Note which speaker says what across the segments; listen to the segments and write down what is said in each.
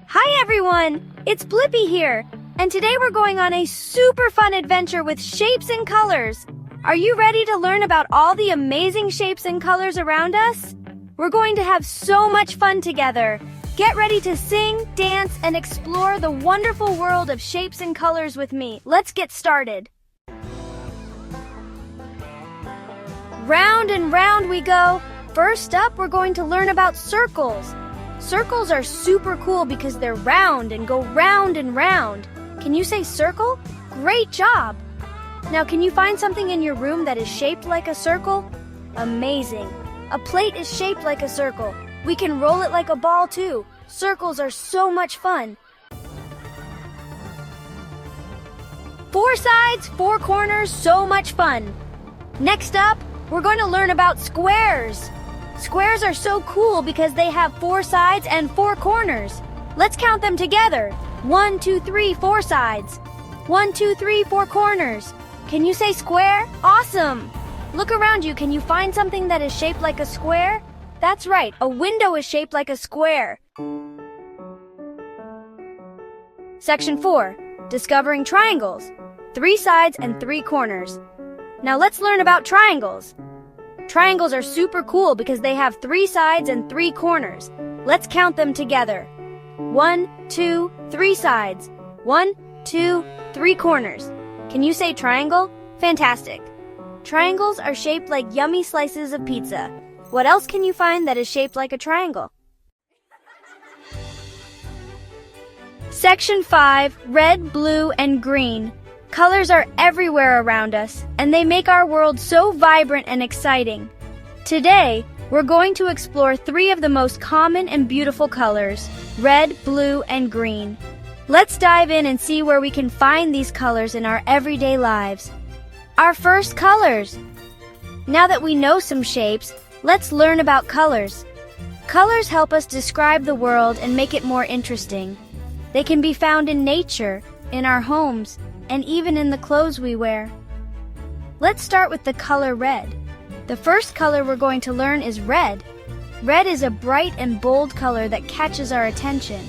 Speaker 1: Hi everyone! It's Blippi here, and today we're going on a super fun adventure with shapes and colors. Are you ready to learn about all the amazing shapes and colors around us? We're going to have so much fun together. Get ready to sing, dance, and explore the wonderful world of shapes and colors with me. Let's get started. Round and round we go. First up, we're going to learn about circles. Circles are super cool because they're round and go round and round. Can you say circle? Great job! Now, can you find something in your room that is shaped like a circle? Amazing! A plate is shaped like a circle. We can roll it like a ball too. Circles are so much fun. 4 sides, 4 corners, so much fun. Next up, we're going to learn about squares. Squares are so cool because they have 4 sides and 4 corners. Let's count them together. 1, 2, 3, 4 sides. 1, 2, 3, 4 corners. Can you say square? Awesome! Look around you. Can you find something that is shaped like a square? That's right, a window is shaped like a square. Section 4. Discovering triangles. 3 sides and 3 corners. Now let's learn about triangles. Triangles are super cool because they have 3 sides and 3 corners. Let's count them together. 1, 2, 3 sides. 1, 2, 3 corners. Can you say triangle? Fantastic. Triangles are shaped like yummy slices of pizza. What else can you find that is shaped like a triangle? Section 5. Red, blue, and green. Colors are everywhere around us, and they make our world so vibrant and exciting. Today, we're going to explore 3 of the most common and beautiful colors: red, blue, and green. Let's dive in and see where we can find these colors in our everyday lives. Our first colors. Now that we know some shapes, let's learn about colors. Colors help us describe the world and make it more interesting. They can be found in nature, in our homes, and even in the clothes we wear. Let's start with the color red. The first color we're going to learn is red. Red is a bright and bold color that catches our attention.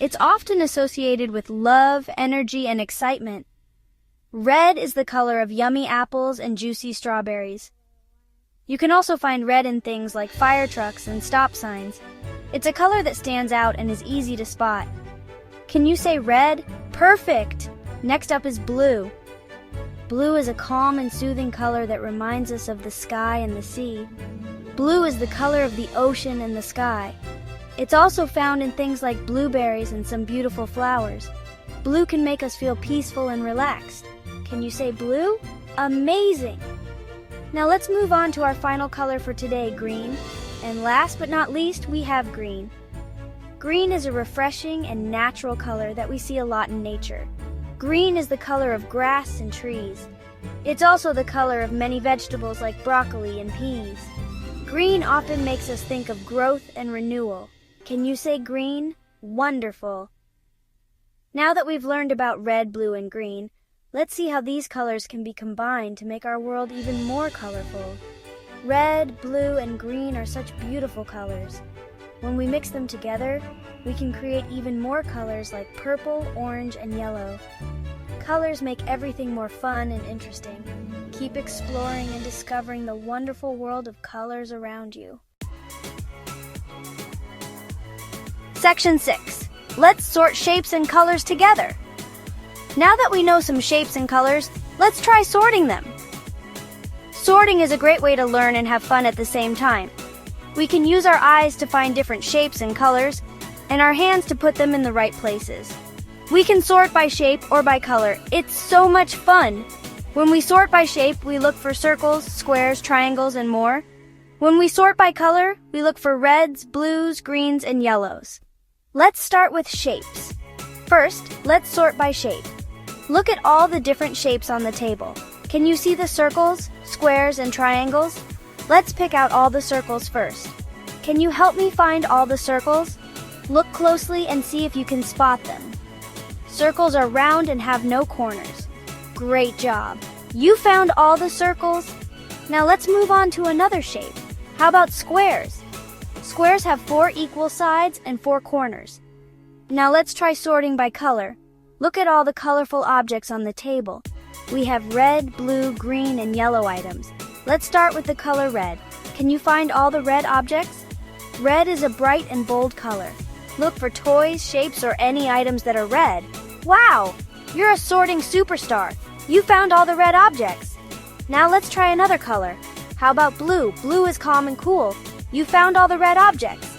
Speaker 1: It's often associated with love, energy, and excitement. Red is the color of yummy apples and juicy strawberries. You can also find red in things like fire trucks and stop signs. It's a color that stands out and is easy to spot. Can you say red? Perfect! Next up is blue. Blue is a calm and soothing color that reminds us of the sky and the sea. Blue is the color of the ocean and the sky. It's also found in things like blueberries and some beautiful flowers. Blue can make us feel peaceful and relaxed. Can you say blue? Amazing! Now let's move on to our final color for today, green. And last but not least, we have green. Green is a refreshing and natural color that we see a lot in nature. Green is the color of grass and trees. It's also the color of many vegetables like broccoli and peas. Green often makes us think of growth and renewal. Can you say green? Wonderful! Now that we've learned about red, blue, and green, let's see how these colors can be combined to make our world even more colorful. Red, blue, and green are such beautiful colors. When we mix them together, we can create even more colors like purple, orange, and yellow. Colors make everything more fun and interesting. Keep exploring and discovering the wonderful world of colors around you. Section 6. Let's sort shapes and colors together. Now that we know some shapes and colors, let's try sorting them. Sorting is a great way to learn and have fun at the same time. We can use our eyes to find different shapes and colors, and our hands to put them in the right places. We can sort by shape or by color. It's so much fun! When we sort by shape, we look for circles, squares, triangles, and more. When we sort by color, we look for reds, blues, greens, and yellows. Let's start with shapes. First, let's sort by shape. Look at all the different shapes on the table. Can you see the circles, squares, and triangles? Let's pick out all the circles first. Can you help me find all the circles? Look closely and see if you can spot them. Circles are round and have no corners. Great job! You found all the circles. Now let's move on to another shape. How about squares? Squares have 4 equal sides and 4 corners. Now let's try sorting by color. Look at all the colorful objects on the table. We have red, blue, green, and yellow items. Let's start with the color red. Can you find all the red objects? Red is a bright and bold color. Look for toys, shapes, or any items that are red. Wow! You're a sorting superstar. You found all the red objects. Now let's try another color. How about blue? Blue is calm and cool. You found all the red objects.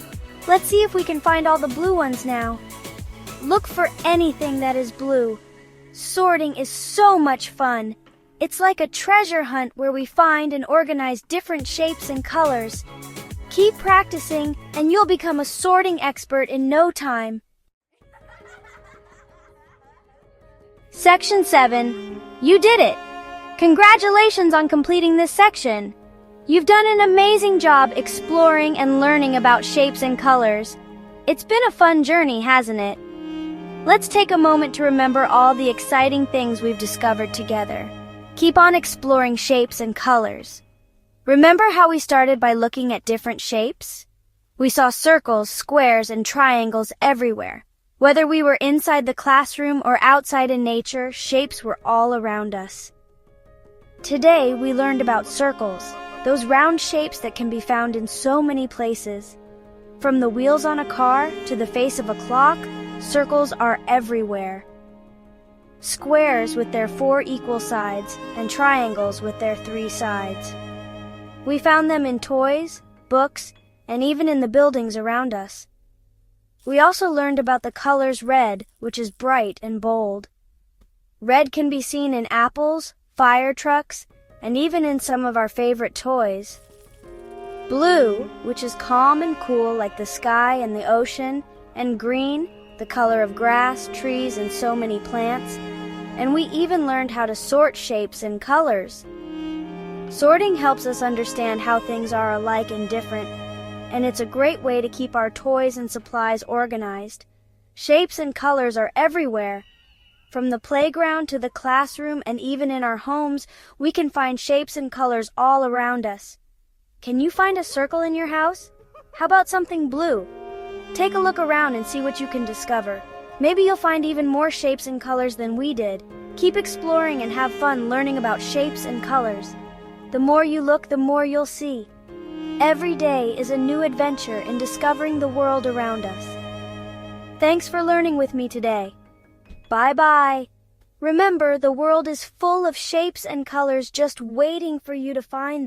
Speaker 1: Let's see if we can find all the blue ones now. Look for anything that is blue. Sorting is so much fun. It's like a treasure hunt where we find and organize different shapes and colors. Keep practicing and you'll become a sorting expert in no time. Section 7. You did it! Congratulations on completing this section. You've done an amazing job exploring and learning about shapes and colors. It's been a fun journey, hasn't it? Let's take a moment to remember all the exciting things we've discovered together. Keep on exploring shapes and colors. Remember how we started by looking at different shapes? We saw circles, squares, and triangles everywhere. Whether we were inside the classroom or outside in nature, shapes were all around us. Today, we learned about circles, those round shapes that can be found in so many places. From the wheels on a car to the face of a clock, circles are everywhere. Squares with their 4 equal sides and triangles with their 3 sides. We found them in toys, books, and even in the buildings around us. We also learned about the colors red, which is bright and bold. Red can be seen in apples, fire trucks, and even in some of our favorite toys. Blue, which is calm and cool like the sky and the ocean, and green, the color of grass, trees, and so many plants. And we even learned how to sort shapes and colors. Sorting helps us understand how things are alike and different, and it's a great way to keep our toys and supplies organized. Shapes and colors are everywhere. From the playground to the classroom and even in our homes, we can find shapes and colors all around us. Can you find a circle in your house? How about something blue? Take a look around and see what you can discover. Maybe you'll find even more shapes and colors than we did. Keep exploring and have fun learning about shapes and colors. The more you look, the more you'll see. Every day is a new adventure in discovering the world around us. Thanks for learning with me today. Bye-bye. Remember, the world is full of shapes and colors just waiting for you to find them.